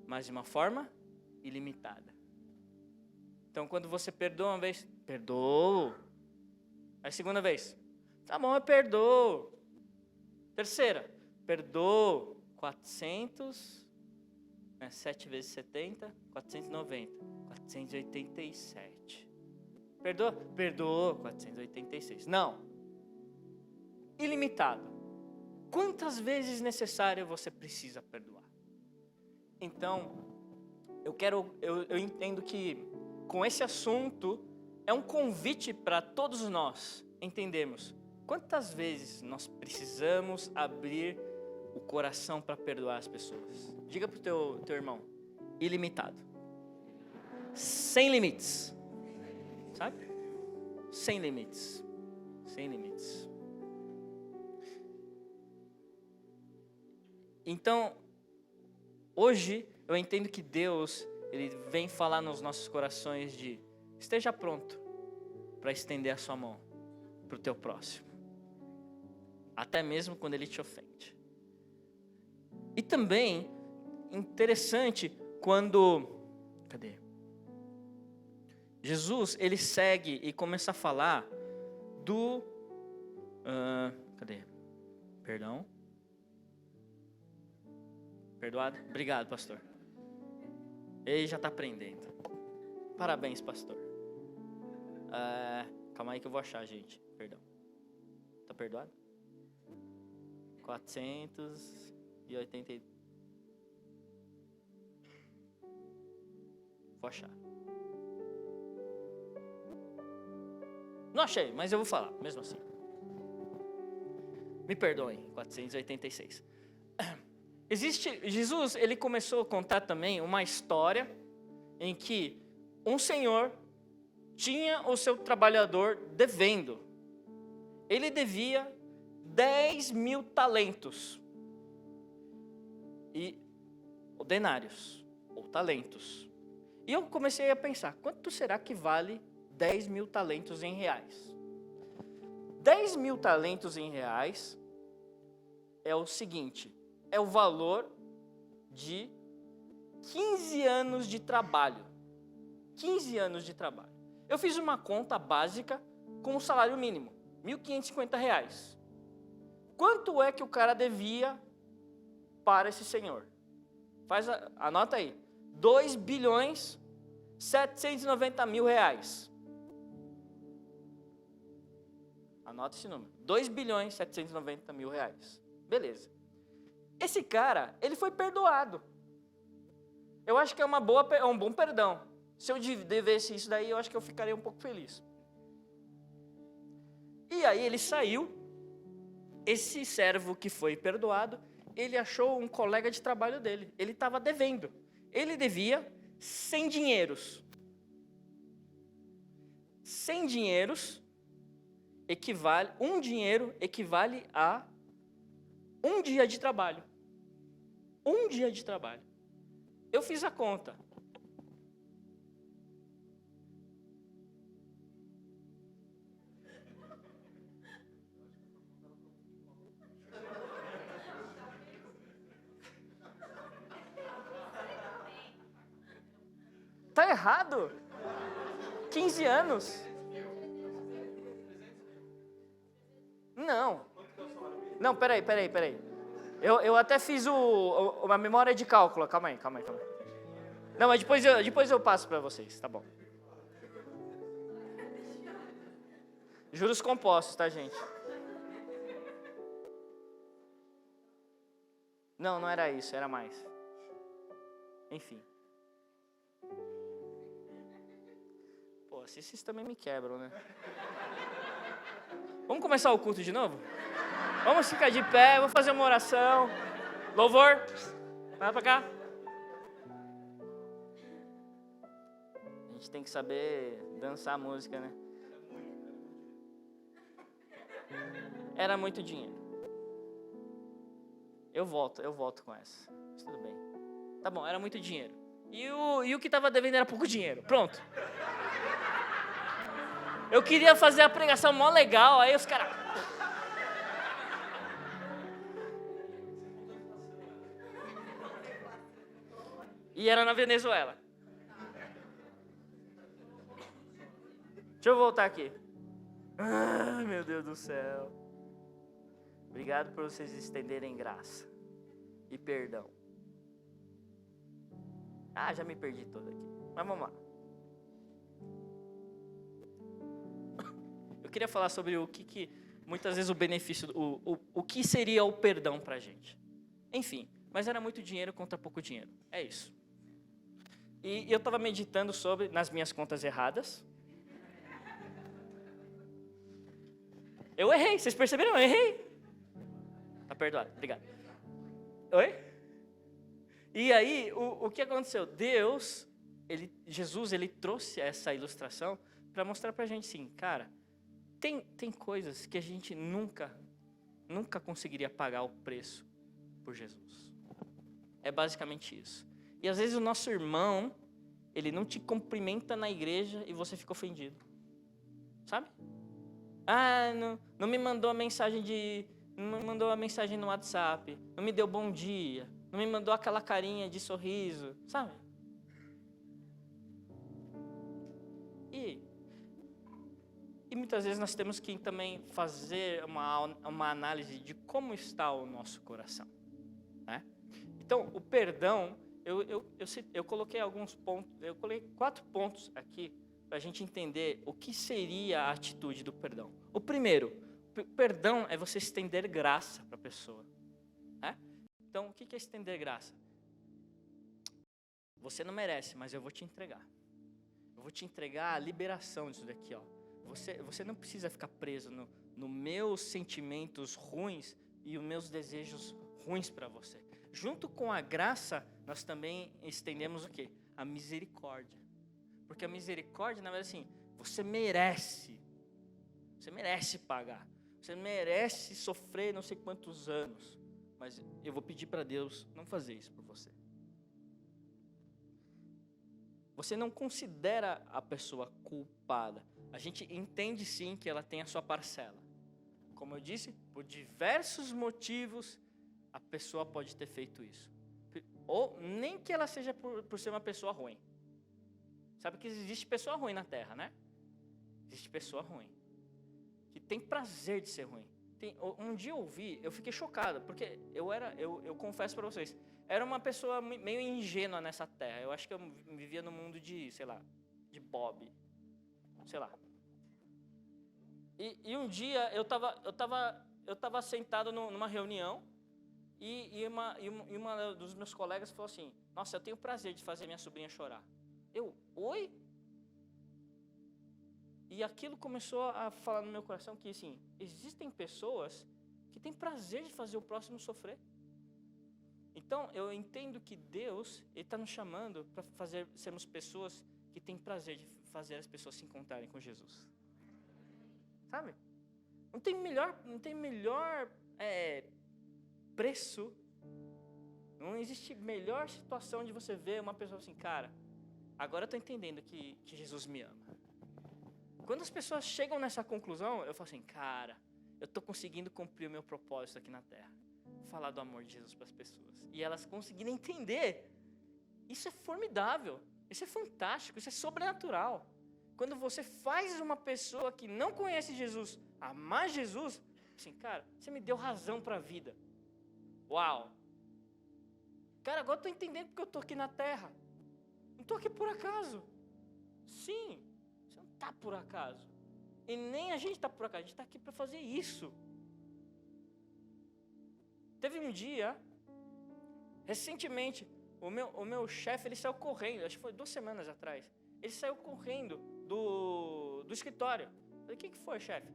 mas de uma forma ilimitada. Então, quando você perdoa uma vez, perdoo. A segunda vez, tá bom, eu perdoo. Terceira, perdoo. 7 vezes 70, 490, 487. Perdoa? Perdoa, 486. Não. Ilimitado. Quantas vezes necessário você precisa perdoar? Então, eu entendo que com esse assunto é um convite para todos nós entendermos quantas vezes nós precisamos abrir o coração para perdoar as pessoas. Diga para o teu irmão: ilimitado. Sem limites. Sabe? Sem limites. Sem limites. Então, hoje eu entendo que Deus, Ele vem falar nos nossos corações de: esteja pronto para estender a sua mão para o teu próximo, até mesmo quando ele te ofende. E também interessante quando Jesus, ele segue e começa a falar do... cadê? Perdão. Perdoado? Obrigado, pastor. Ele já está aprendendo. Parabéns, pastor. Calma aí que eu vou achar, gente. Perdão. Tá perdoado? 480. Vou achar. Não achei, mas eu vou falar, mesmo assim. Me perdoem, 486. Jesus, ele começou a contar também uma história em que um senhor tinha o seu trabalhador devendo. Ele devia 10.000 talentos. Ou denários, ou talentos. E eu comecei a pensar, quanto será que vale 10.000 talentos em reais? 10.000 talentos em reais é o seguinte, é o valor de 15 anos de trabalho. 15 anos de trabalho. Eu fiz uma conta básica com o salário mínimo, R$ 1.550. Quanto é que o cara devia para esse senhor? Anota aí. 2.790.000 reais. Anota esse número. 2.790.000 reais. Beleza. Esse cara, ele foi perdoado. Eu acho que é um bom perdão. Se eu devesse isso daí, eu acho que eu ficaria um pouco feliz. E aí ele saiu. Esse servo que foi perdoado, ele achou um colega de trabalho dele. Ele estava devendo. Ele devia 100 dinheiros. 100 dinheiros equivale... Um dinheiro equivale a um dia de trabalho. Um dia de trabalho. Eu fiz a conta. Tá errado? 15 anos? Não, peraí. Eu até fiz uma memória de cálculo. Calma aí. Não, mas depois eu passo para vocês, tá bom. Juros compostos, tá, gente? Não era isso, era mais. Enfim. Pô, vocês também me quebram, né? Vamos começar o culto de novo? Vamos ficar de pé, vou fazer uma oração. Louvor, vai pra cá. A gente tem que saber dançar a música, né? Era muito dinheiro. Eu volto com essa. Mas tudo bem. Tá bom, era muito dinheiro. E o que estava devendo era pouco dinheiro. Pronto. Eu queria fazer a pregação mó legal, aí os caras... E era na Venezuela. Deixa eu voltar aqui. Ah, meu Deus do céu. Obrigado por vocês estenderem graça e perdão. Já me perdi todo aqui. Mas vamos lá. Eu queria falar sobre o que muitas vezes o benefício, o que seria o perdão pra gente. Enfim, mas era muito dinheiro contra pouco dinheiro. É isso. E eu estava meditando nas minhas contas erradas. Eu errei, vocês perceberam? Eu errei. Tá perdoado, obrigado. Oi? E aí, o que aconteceu? Jesus, ele trouxe essa ilustração para mostrar pra gente assim, cara, tem coisas que a gente nunca conseguiria pagar o preço por Jesus. É basicamente isso. E às vezes o nosso irmão, ele não te cumprimenta na igreja e você fica ofendido. Sabe? Não me mandou a mensagem não me mandou a mensagem no WhatsApp, não me deu bom dia, não me mandou aquela carinha de sorriso, sabe? E muitas vezes nós temos que também fazer uma análise de como está o nosso coração, né? Então, o perdão, eu coloquei alguns pontos, eu coloquei 4 pontos aqui para a gente entender o que seria a atitude do perdão. O primeiro, perdão é você estender graça para a pessoa, né? Então, o que é estender graça? Você não merece, mas eu vou te entregar. Eu vou te entregar a liberação disso daqui, ó. Você não precisa ficar preso nos meus sentimentos ruins e os meus desejos ruins para você. Junto com a graça, nós também estendemos o quê? A misericórdia. Porque a misericórdia, na verdade, assim, você merece pagar. Você merece sofrer não sei quantos anos. Mas eu vou pedir para Deus não fazer isso por você. Você não considera a pessoa culpada. A gente entende sim que ela tem a sua parcela. Como eu disse, por diversos motivos, a pessoa pode ter feito isso. Ou nem que ela seja por ser uma pessoa ruim. Sabe que existe pessoa ruim na Terra, né? Existe pessoa ruim. Que tem prazer de ser ruim. Um dia eu ouvi, eu fiquei chocado, porque eu confesso para vocês, era uma pessoa meio ingênua nessa terra. Eu acho que eu vivia no mundo de, sei lá, de Bob, sei lá. E um dia eu tava sentado numa reunião e uma dos meus colegas falou assim: nossa, eu tenho o prazer de fazer minha sobrinha chorar. Oi? E aquilo começou a falar no meu coração que, assim, existem pessoas que têm prazer de fazer o próximo sofrer. Então, eu entendo que Deus, Ele está nos chamando para sermos pessoas que têm prazer de fazer as pessoas se encontrarem com Jesus. Sabe? Não tem melhor preço, não existe melhor situação de você ver uma pessoa assim, cara, agora eu estou entendendo que Jesus me ama. Quando as pessoas chegam nessa conclusão, eu falo assim, cara, eu estou conseguindo cumprir o meu propósito aqui na Terra. Falar do amor de Jesus para as pessoas. E elas conseguirem entender. Isso é formidável. Isso é fantástico. Isso é sobrenatural. Quando você faz uma pessoa que não conhece Jesus amar Jesus, assim, cara, você me deu razão para a vida. Uau. Cara, agora eu estou entendendo porque eu estou aqui na Terra. Não estou aqui por acaso. Sim. Você não está por acaso. E nem a gente está por acaso. A gente está aqui para fazer isso. Teve um dia, recentemente, o meu chefe, ele saiu correndo, acho que foi 2 semanas atrás. Ele saiu correndo do escritório. Eu falei, o que foi, chefe?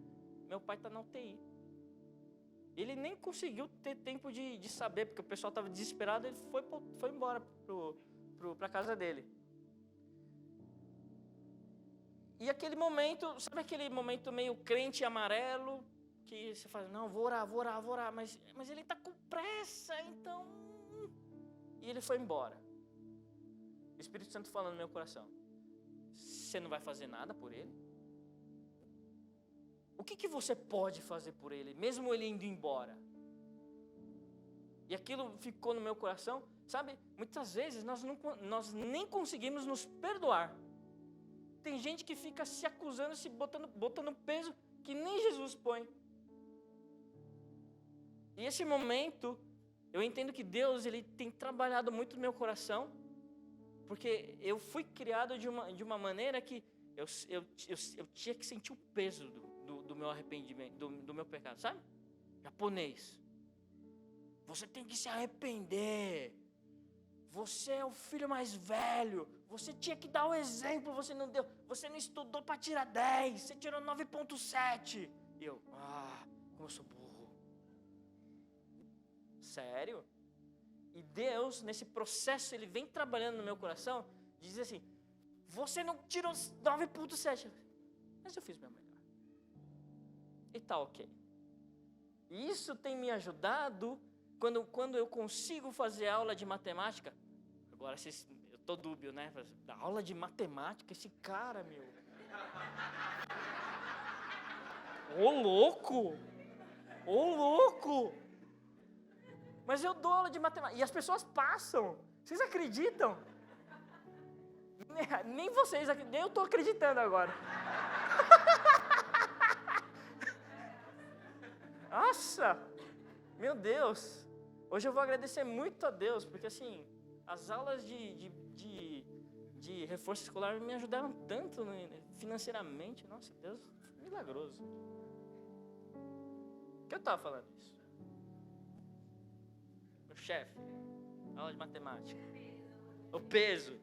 Meu pai está na UTI. Ele nem conseguiu ter tempo de saber, porque o pessoal estava desesperado, ele foi embora para a casa dele. E aquele momento, sabe aquele momento meio crente amarelo, que você fala, não, vou orar, mas ele está com pressa, então... E ele foi embora. O Espírito Santo falando no meu coração, você não vai fazer nada por ele? O que você pode fazer por ele, mesmo ele indo embora? E aquilo ficou no meu coração, sabe? Muitas vezes nós nem conseguimos nos perdoar. Tem gente que fica se acusando, se botando peso que nem Jesus põe. E esse momento, eu entendo que Deus, Ele tem trabalhado muito no meu coração, porque eu fui criado de uma maneira que eu tinha que sentir o peso do meu arrependimento, do meu pecado, sabe? Japonês. Você tem que se arrepender. Você é o filho mais velho. Você tinha que dar o exemplo, você não deu. Você não estudou para tirar 10, você tirou 9,7. E eu, como eu sou burro. Sério? E Deus, nesse processo, Ele vem trabalhando no meu coração, diz assim, você não tirou 9,7, mas eu fiz o meu melhor. E tá ok. E isso tem me ajudado, quando eu consigo fazer aula de matemática, agora eu tô dúbio, né? Da aula de matemática, esse cara, meu. Ô louco! Mas eu dou aula de matemática. E as pessoas passam. Vocês acreditam? Nem vocês, nem eu estou acreditando agora. Nossa, meu Deus. Hoje eu vou agradecer muito a Deus, porque assim, as aulas de reforço escolar me ajudaram tanto financeiramente. Nossa, Deus, milagroso. Por que eu estava falando isso? Meu chefe, aula de matemática. O peso.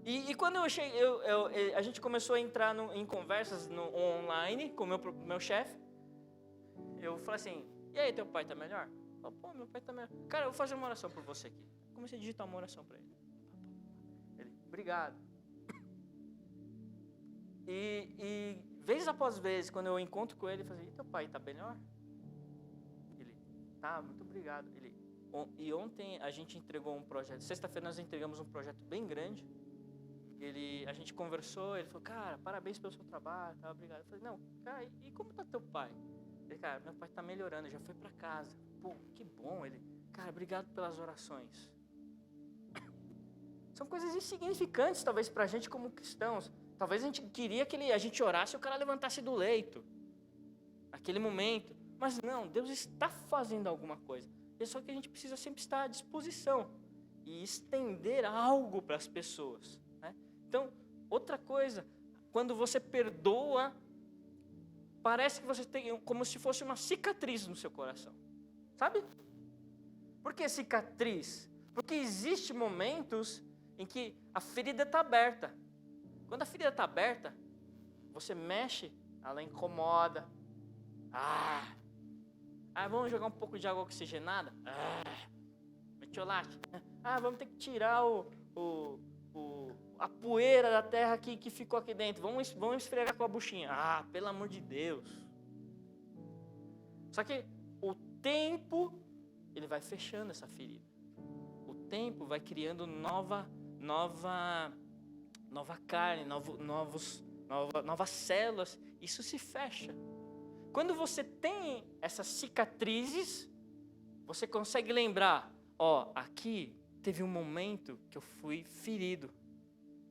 E quando eu cheguei, a gente começou a entrar em conversas online com o meu chefe, eu falei assim, e aí, teu pai tá melhor? Eu falei, pô, meu pai tá melhor. Cara, eu vou fazer uma oração por você aqui. Comecei a digitar uma oração para ele. Ele, obrigado. E vez após vez, quando eu encontro com ele, eu falei, e teu pai tá melhor? Ele, tá, muito obrigado. E ontem a gente entregou um projeto, sexta-feira nós entregamos um projeto bem grande. A gente conversou, ele falou, cara, parabéns pelo seu trabalho, tá, obrigado. Eu falei, não, cara, e como tá teu pai? Ele, cara, meu pai tá melhorando, já foi pra casa. Pô, que bom. Ele, cara, obrigado pelas orações. São coisas insignificantes, talvez, pra gente como cristãos. Talvez a gente queria que a gente orasse e o cara levantasse do leito. Naquele momento. Mas não, Deus está fazendo alguma coisa. É só que a gente precisa sempre estar à disposição e estender algo para as pessoas, né? Então, outra coisa, quando você perdoa, parece que você tem como se fosse uma cicatriz no seu coração. Sabe? Por que cicatriz? Porque existem momentos em que a ferida está aberta. Quando a ferida está aberta, você mexe, ela incomoda. Vamos jogar um pouco de água oxigenada? Metiolate. Vamos ter que tirar a poeira da terra que ficou aqui dentro. Vamos esfregar com a buchinha. Pelo amor de Deus. Só que o tempo, ele vai fechando essa ferida. O tempo vai criando nova carne, novas células. Isso se fecha. Quando você tem essas cicatrizes, você consegue lembrar, aqui teve um momento que eu fui ferido,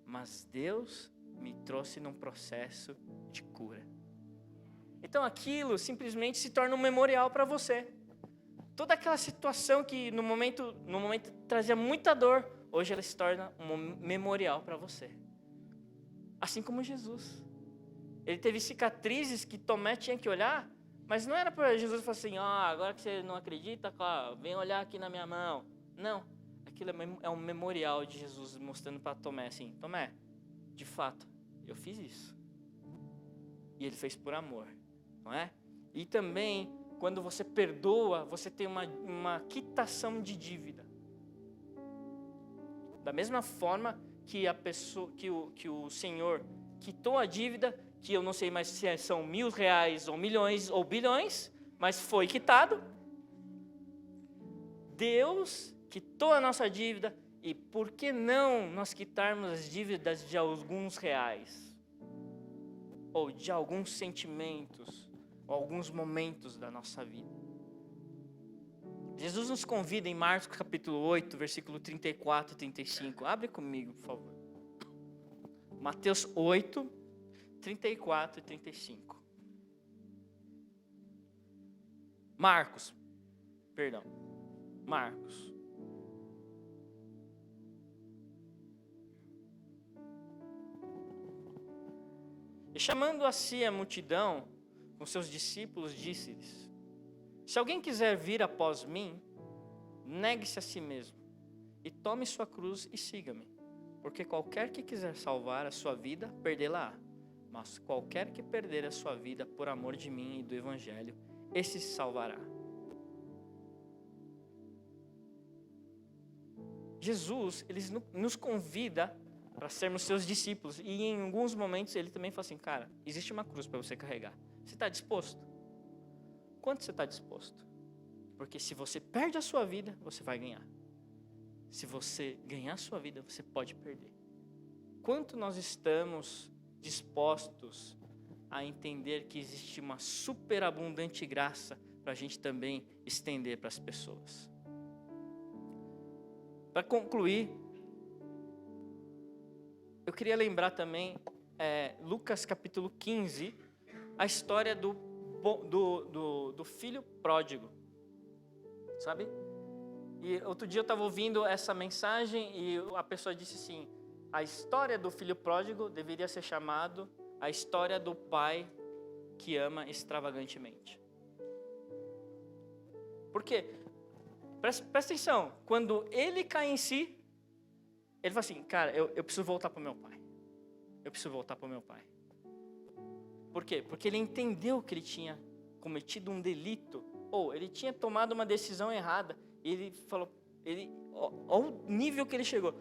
mas Deus me trouxe num processo de cura. Então aquilo simplesmente se torna um memorial para você. Toda aquela situação que no momento trazia muita dor, hoje ela se torna um memorial para você. Assim como Jesus. Ele teve cicatrizes que Tomé tinha que olhar, mas não era para Jesus falar assim, agora que você não acredita, vem olhar aqui na minha mão. Não, aquilo é um memorial de Jesus mostrando para Tomé assim, Tomé, de fato, eu fiz isso. E ele fez por amor, não é? E também, quando você perdoa, você tem uma quitação de dívida. Da mesma forma que a pessoa, que o Senhor quitou a dívida, que eu não sei mais se são R$1.000 ou milhões ou bilhões, mas foi quitado. Deus quitou a nossa dívida, e por que não nós quitarmos as dívidas de alguns reais? Ou de alguns sentimentos, ou alguns momentos da nossa vida. Jesus nos convida em Marcos capítulo 8, versículo 34 e 35. Abre comigo, por favor. Mateus 8, 34 e 35. Marcos. E chamando a si a multidão, com seus discípulos, disse-lhes: se alguém quiser vir após mim, negue-se a si mesmo, e tome sua cruz e siga-me. Porque qualquer que quiser salvar a sua vida, perdê-la-á. Mas qualquer que perder a sua vida por amor de mim e do Evangelho, esse se salvará. Jesus, ele nos convida para sermos seus discípulos. E em alguns momentos ele também fala assim, cara, existe uma cruz para você carregar. Você está disposto? Quanto você está disposto? Porque se você perde a sua vida, você vai ganhar. Se você ganhar a sua vida, você pode perder. Quanto nós estamos dispostos a entender que existe uma superabundante graça para a gente também estender para as pessoas? Para concluir, queria lembrar também, Lucas capítulo 15, a história do filho pródigo, sabe? E outro dia eu estava ouvindo essa mensagem e a pessoa disse assim, a história do filho pródigo deveria ser chamado a história do pai que ama extravagantemente. Por quê? Presta atenção, quando ele cai em si, ele fala assim, cara, eu preciso voltar para o meu pai. Eu preciso voltar para o meu pai. Por quê? Porque ele entendeu que ele tinha cometido um delito, ou ele tinha tomado uma decisão errada. E ele falou, olha o nível que ele chegou.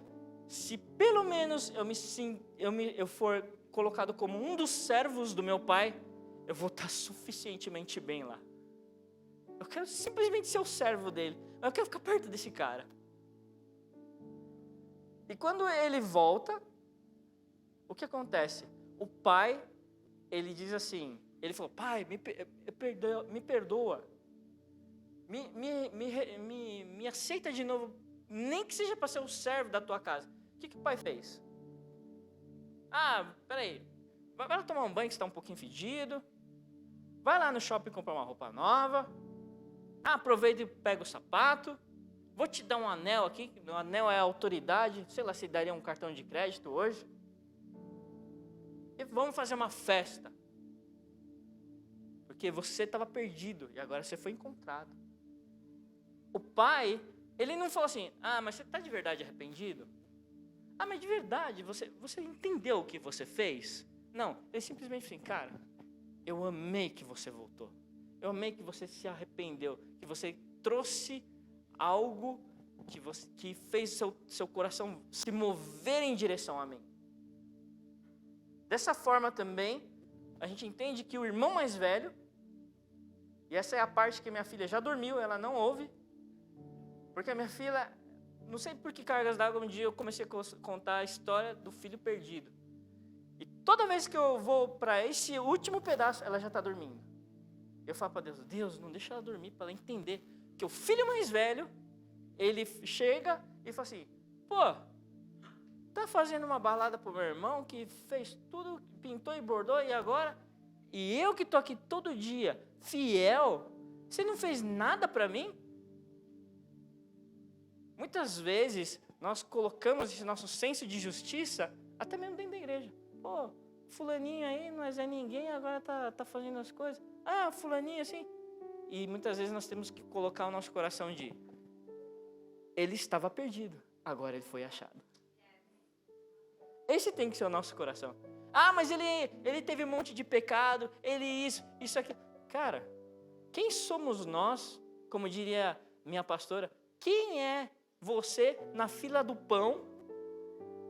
Se pelo menos eu for colocado como um dos servos do meu pai, eu vou estar suficientemente bem lá. Eu quero simplesmente ser o servo dele. Eu quero ficar perto desse cara. E quando ele volta, o que acontece? O pai, ele diz assim, ele falou, pai, me perdoa. Me aceita de novo, nem que seja para ser o servo da tua casa. O que o pai fez? Peraí, vai lá tomar um banho que você está um pouquinho fedido. Vai lá no shopping comprar uma roupa nova. Aproveita e pega o sapato. Vou te dar um anel aqui, o anel é a autoridade, sei lá se daria um cartão de crédito hoje. E vamos fazer uma festa. Porque você estava perdido e agora você foi encontrado. O pai, ele não falou assim, mas você está de verdade arrependido? Mas de verdade, você entendeu o que você fez? Não, ele simplesmente assim, cara, eu amei que você voltou. Eu amei que você se arrependeu, que você trouxe algo que fez seu coração se mover em direção a mim. Dessa forma também, a gente entende que o irmão mais velho, e essa é a parte que minha filha já dormiu, ela não ouve, porque a minha filha, não sei por que cargas d'água, um dia eu comecei a contar a história do filho perdido. E toda vez que eu vou para esse último pedaço, ela já está dormindo. Eu falo para Deus, não deixa ela dormir, para ela entender que o filho mais velho, ele chega e fala assim, tá fazendo uma balada pro meu irmão que fez tudo, pintou e bordou e agora, e eu que tô aqui todo dia, fiel, você não fez nada para mim? Muitas vezes nós colocamos esse nosso senso de justiça até mesmo dentro da igreja. Fulaninho aí não é ninguém, agora tá fazendo as coisas. Fulaninho assim. E muitas vezes nós temos que colocar o nosso coração de ele estava perdido, agora ele foi achado. Esse tem que ser o nosso coração. Mas ele teve um monte de pecado, ele isso aqui. Cara, quem somos nós, como diria minha pastora, quem é você na fila do pão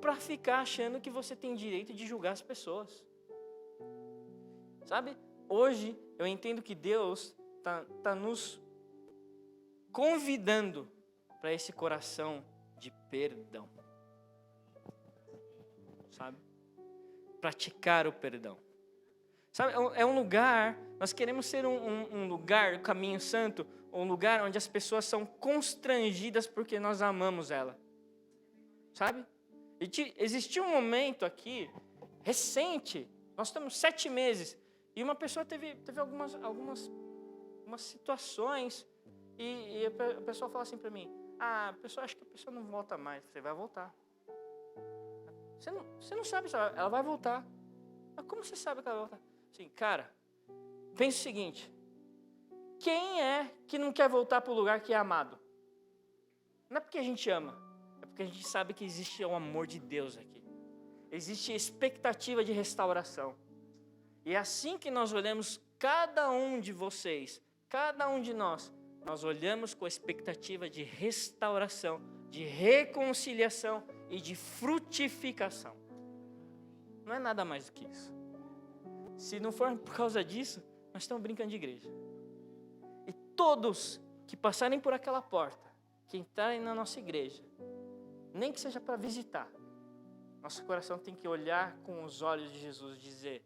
para ficar achando que você tem direito de julgar as pessoas? Sabe, hoje eu entendo que Deus está nos convidando para esse coração de perdão. Sabe? Praticar o perdão. Sabe, é um lugar, nós queremos ser um lugar, o caminho santo, um lugar onde as pessoas são constrangidas porque nós amamos ela. Sabe? Existiu um momento aqui, recente, nós estamos 7 meses, e uma pessoa teve algumas situações, e a pessoa fala assim para mim, a pessoa acha que a pessoa não volta mais. Você vai voltar. Você não sabe se ela vai voltar. Mas como você sabe que ela vai voltar? Assim, cara, pensa o seguinte, quem é que não quer voltar para o lugar que é amado? Não é porque a gente ama, é porque a gente sabe que existe o amor de Deus aqui. Existe expectativa de restauração. E é assim que nós olhamos cada um de vocês, cada um de nós olhamos com a expectativa de restauração, de reconciliação e de frutificação. Não é nada mais do que isso. Se não for por causa disso, nós estamos brincando de igreja. E todos que passarem por aquela porta, que entrarem na nossa igreja, nem que seja para visitar, nosso coração tem que olhar com os olhos de Jesus e dizer,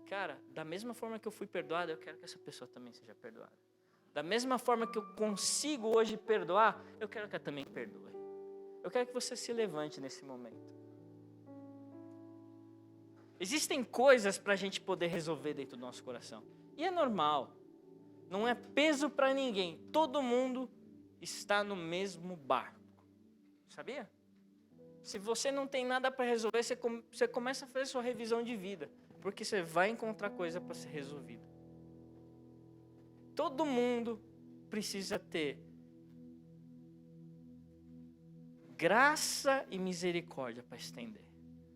cara, da mesma forma que eu fui perdoado, eu quero que essa pessoa também seja perdoada. Da mesma forma que eu consigo hoje perdoar, eu quero que ela também perdoe. Eu quero que você se levante nesse momento. Existem coisas para a gente poder resolver dentro do nosso coração. E é normal. Não é peso para ninguém. Todo mundo está no mesmo barco. Sabia? Se você não tem nada para resolver, você começa a fazer sua revisão de vida. Porque você vai encontrar coisa para ser resolvida. Todo mundo precisa ter graça e misericórdia para estender.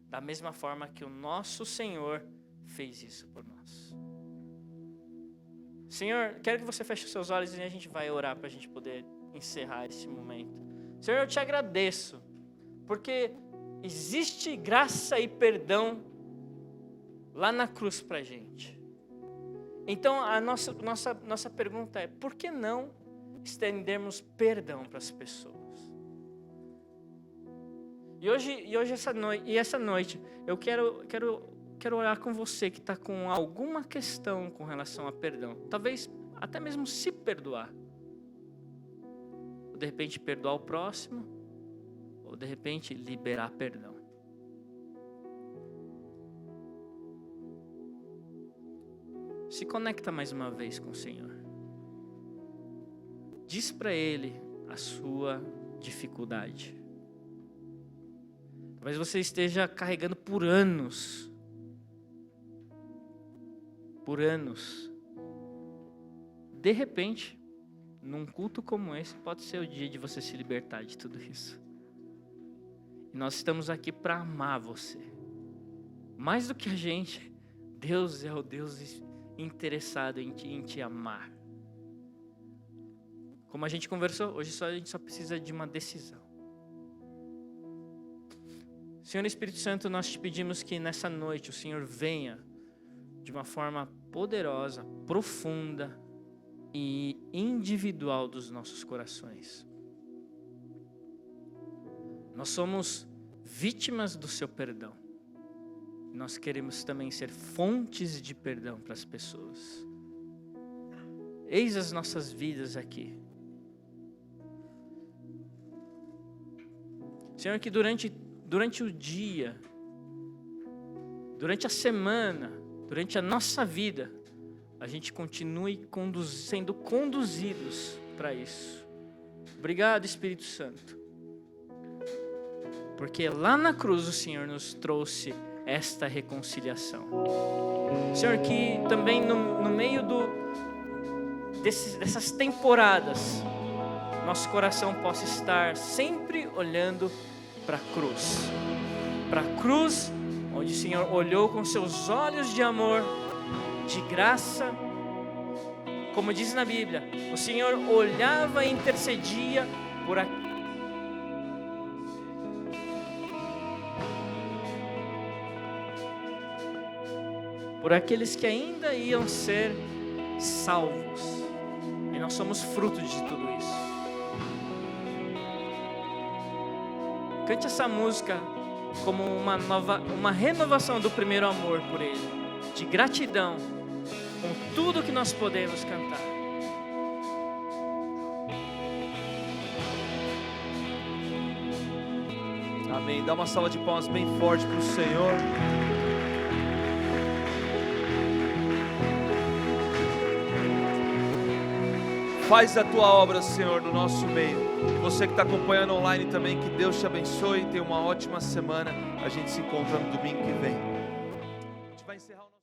Da mesma forma que o nosso Senhor fez isso por nós. Senhor, quero que você feche os seus olhos e a gente vai orar para a gente poder encerrar esse momento. Senhor, eu te agradeço, porque existe graça e perdão lá na cruz para a gente. Então, a nossa pergunta é, por que não estendermos perdão para as pessoas? E hoje essa noite, eu quero orar com você que está com alguma questão com relação a perdão. Talvez até mesmo se perdoar. Ou de repente perdoar o próximo, ou de repente liberar perdão. Se conecta mais uma vez com o Senhor. Diz para Ele a sua dificuldade. Talvez você esteja carregando por anos. De repente, num culto como esse, pode ser o dia de você se libertar de tudo isso. E nós estamos aqui para amar você. Mais do que a gente, Deus é o Deus interessado em te amar. Como a gente conversou, hoje a gente só precisa de uma decisão. Senhor Espírito Santo, nós te pedimos que nessa noite o Senhor venha de uma forma poderosa, profunda e individual dos nossos corações. Nós somos vítimas do seu perdão. Nós queremos também ser fontes de perdão para as pessoas. Eis as nossas vidas aqui. Senhor, que durante o dia, durante a semana, durante a nossa vida, a gente continue sendo conduzidos para isso. Obrigado, Espírito Santo. Porque lá na cruz o Senhor nos trouxe esta reconciliação. Senhor, que também no meio dessas temporadas, nosso coração possa estar sempre olhando para a cruz, onde o Senhor olhou com seus olhos de amor, de graça, como diz na Bíblia, o Senhor olhava e intercedia por aqueles que ainda iam ser salvos, e nós somos fruto de tudo isso. Cante essa música como uma renovação do primeiro amor por Ele, de gratidão com tudo que nós podemos cantar. Amém. Dá uma salva de palmas bem forte para o Senhor. Faz a tua obra, Senhor, no nosso meio. Você que está acompanhando online também, que Deus te abençoe. Tenha uma ótima semana. A gente se encontra no domingo que vem. A gente vai encerrar o nosso...